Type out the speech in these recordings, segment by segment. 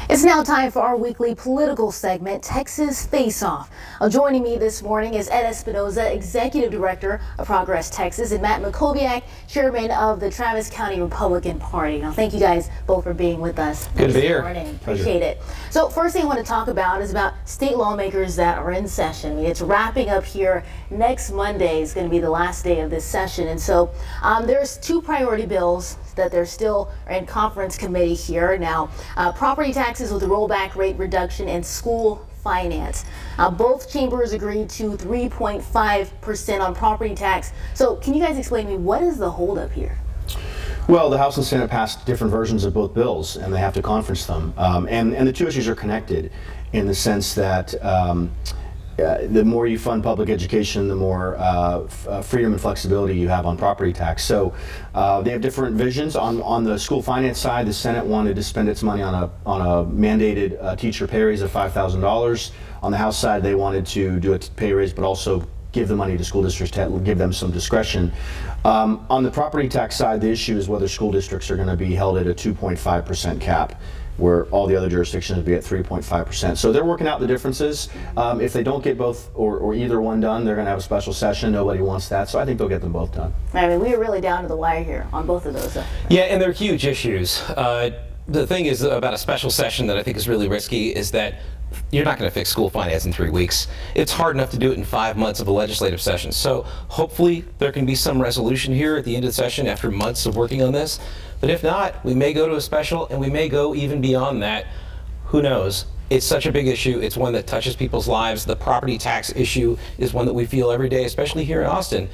It's now time for our weekly political segment, Texas Face Off. Joining me this morning is Ed Espinoza, Executive Director of Progress Texas, and Matt Makoviak, Chairman of the Travis County Republican Party. Now, thank you guys both for being with us Good to be this here. morning. Appreciate it. So, first thing I want to talk about is about state lawmakers that are in session. It's wrapping up here. Next Monday is going to be the last day of this session, and so there's two priority bills that they're still in conference committee here. Now, property taxes with the rollback rate reduction and school finance. Both chambers agreed to 3.5% on property tax. So can you guys explain to me what is the holdup here? Well, the House and Senate passed different versions of both bills, and they have to conference them. And the two issues are connected in the sense that the more you fund public education, the more freedom and flexibility you have on property tax. So they have different visions. On the school finance side, the Senate wanted to spend its money on a mandated teacher pay raise of $5,000. On the House side, they wanted to do a pay raise, but also give the money to school districts to give them some discretion. On the property tax side, the issue is whether school districts are going to be held at a 2.5% cap, where all the other jurisdictions would be at 3.5%. So they're working out the differences. If they don't get both or either one done, they're going to have a special session. Nobody wants that, so I think they'll get them both done. I mean, we are really down to the wire here on both of those. Yeah, and they're huge issues. The thing is about a special session that I think is really risky is that you're not going to fix school finance in 3 weeks. It's hard enough to do it in 5 months of a legislative session. So hopefully there can be some resolution here at the end of the session after months of working on this. But if not, we may go to a special, and we may go even beyond that. Who knows? It's such a big issue. It's one that touches people's lives. The property tax issue is one that we feel every day, especially here in Austin.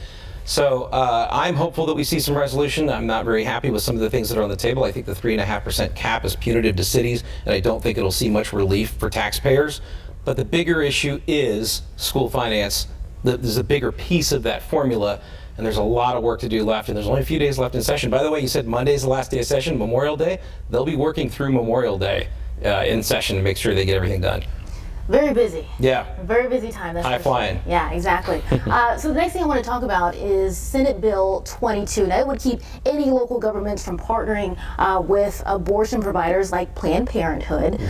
So I'm hopeful that we see some resolution. I'm not very happy with some of the things that are on the table. I think the 3.5% cap is punitive to cities, and I don't think it'll see much relief for taxpayers. But the bigger issue is school finance. There's a bigger piece of that formula, and there's a lot of work to do left, and there's only a few days left in session. By the way, you said Monday's the last day of session, Memorial Day. They'll be working through Memorial Day in session to make sure they get everything done. Very busy. Yeah. Very busy time. That's high flying. Sure. Yeah, exactly. So the next thing I want to talk about is Senate Bill 22. Now, it would keep any local governments from partnering with abortion providers like Planned Parenthood.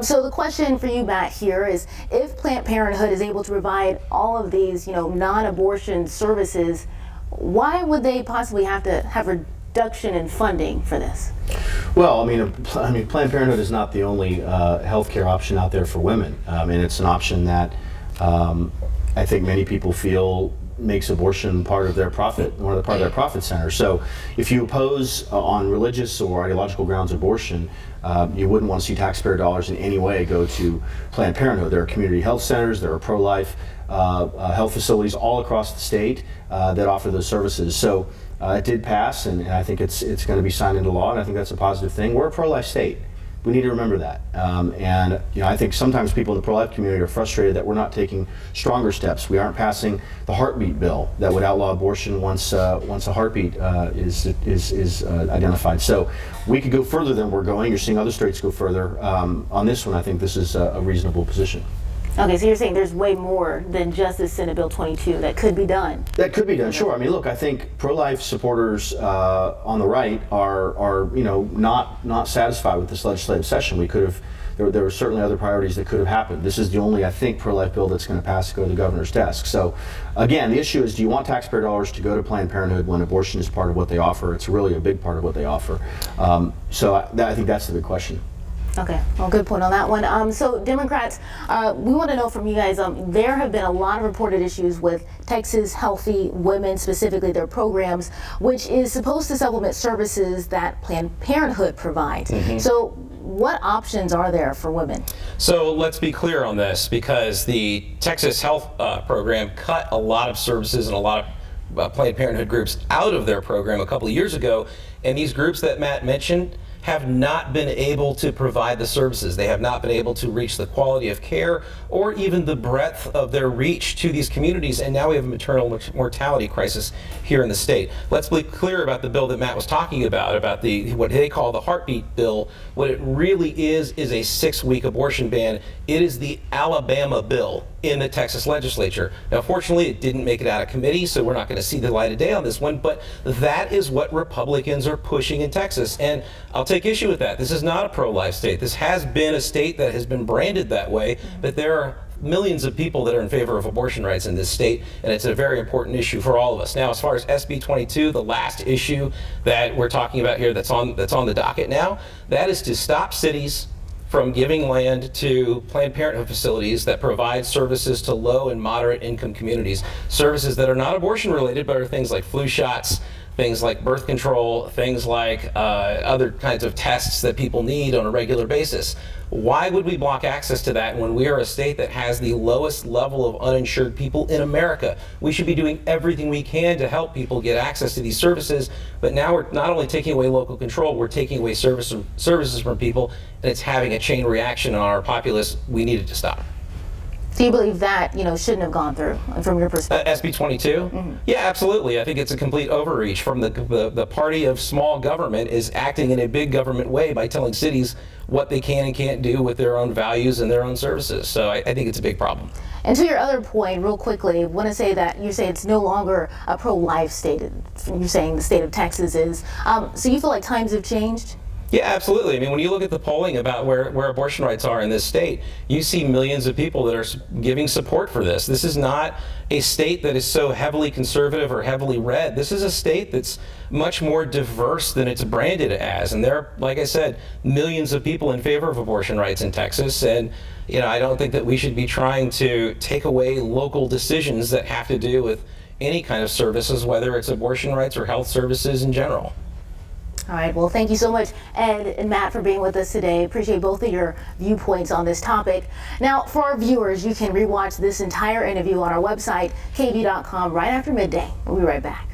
So the question for you, Matt, here is if Planned Parenthood is able to provide all of these, non-abortion services, why would they possibly have to have reduction in funding for this? Well, I mean, Planned Parenthood is not the only healthcare option out there for women, and it's an option that I think many people feel makes abortion part of their profit, part of their profit center. So, if you oppose on religious or ideological grounds abortion, you wouldn't want to see taxpayer dollars in any way go to Planned Parenthood. There are community health centers, there are pro-life health facilities all across the state that offer those services. So. It did pass, and I think it's going to be signed into law, and I think that's a positive thing. We're a pro-life state. We need to remember that. And I think sometimes people in the pro-life community are frustrated that we're not taking stronger steps. We aren't passing the heartbeat bill that would outlaw abortion once a heartbeat is identified. So we could go further than we're going. You're seeing other states go further. On this one, I think this is a reasonable position. Okay, so you're saying there's way more than just this Senate Bill 22 that could be done? That could be done, sure. I mean, look, I think pro-life supporters on the right are not satisfied with this legislative session. We could have, there were certainly other priorities that could have happened. This is the only, I think, pro-life bill that's going to pass to go to the governor's desk. So, again, the issue is, do you want taxpayer dollars to go to Planned Parenthood when abortion is part of what they offer? It's really a big part of what they offer. So I think that's the big question. Okay, well, good point on that one. So Democrats, we want to know from you guys, there have been a lot of reported issues with Texas Healthy Women, specifically their programs, which is supposed to supplement services that Planned Parenthood provides. So what options are there for women? So let's be clear on this, because the Texas Health program cut a lot of services and a lot of Planned Parenthood groups out of their program a couple of years ago, and these groups that Matt mentioned have not been able to provide the services. They have not been able to reach the quality of care or even the breadth of their reach to these communities, and now we have a maternal mortality crisis here in the state. Let's be clear about the bill that Matt was talking about the what they call the heartbeat bill. What it really is a 6-week abortion ban. It is the Alabama bill. in the Texas Legislature. Now, fortunately, it didn't make it out of committee, so we're not going to see the light of day on this one, but that is what Republicans are pushing in Texas, and I'll take issue with that. This is not a pro-life state. This has been a state that has been branded that way, but there are millions of people that are in favor of abortion rights in this state, and it's a very important issue for all of us. Now, as far as SB 22, the last issue that we're talking about here that's on the docket now, that is to stop cities from giving land to Planned Parenthood facilities that provide services to low and moderate income communities, services that are not abortion related, but are things like flu shots, things like birth control, things like other kinds of tests that people need on a regular basis. Why would we block access to that when we are a state that has the lowest level of uninsured people in America? We should be doing everything we can to help people get access to these services, but now we're not only taking away local control, we're taking away services from people, and it's having a chain reaction on our populace. We need it to stop. Do you believe that, shouldn't have gone through from your perspective? SB 22? Yeah, absolutely. I think it's a complete overreach from the party of small government is acting in a big government way by telling cities what they can and can't do with their own values and their own services. So I think it's a big problem. And to your other point, real quickly, I want to say that you say it's no longer a pro-life state. You're saying the state of Texas is. So you feel like times have changed? Yeah, absolutely. I mean, when you look at the polling about where abortion rights are in this state, you see millions of people that are giving support for this. This is not a state that is so heavily conservative or heavily red. This is a state that's much more diverse than it's branded as. And there are, like I said, millions of people in favor of abortion rights in Texas. And, I don't think that we should be trying to take away local decisions that have to do with any kind of services, whether it's abortion rights or health services in general. All right, well, thank you so much, Ed and Matt, for being with us today. Appreciate both of your viewpoints on this topic. Now, for our viewers, you can rewatch this entire interview on our website, KVUE.com, right after midday. We'll be right back.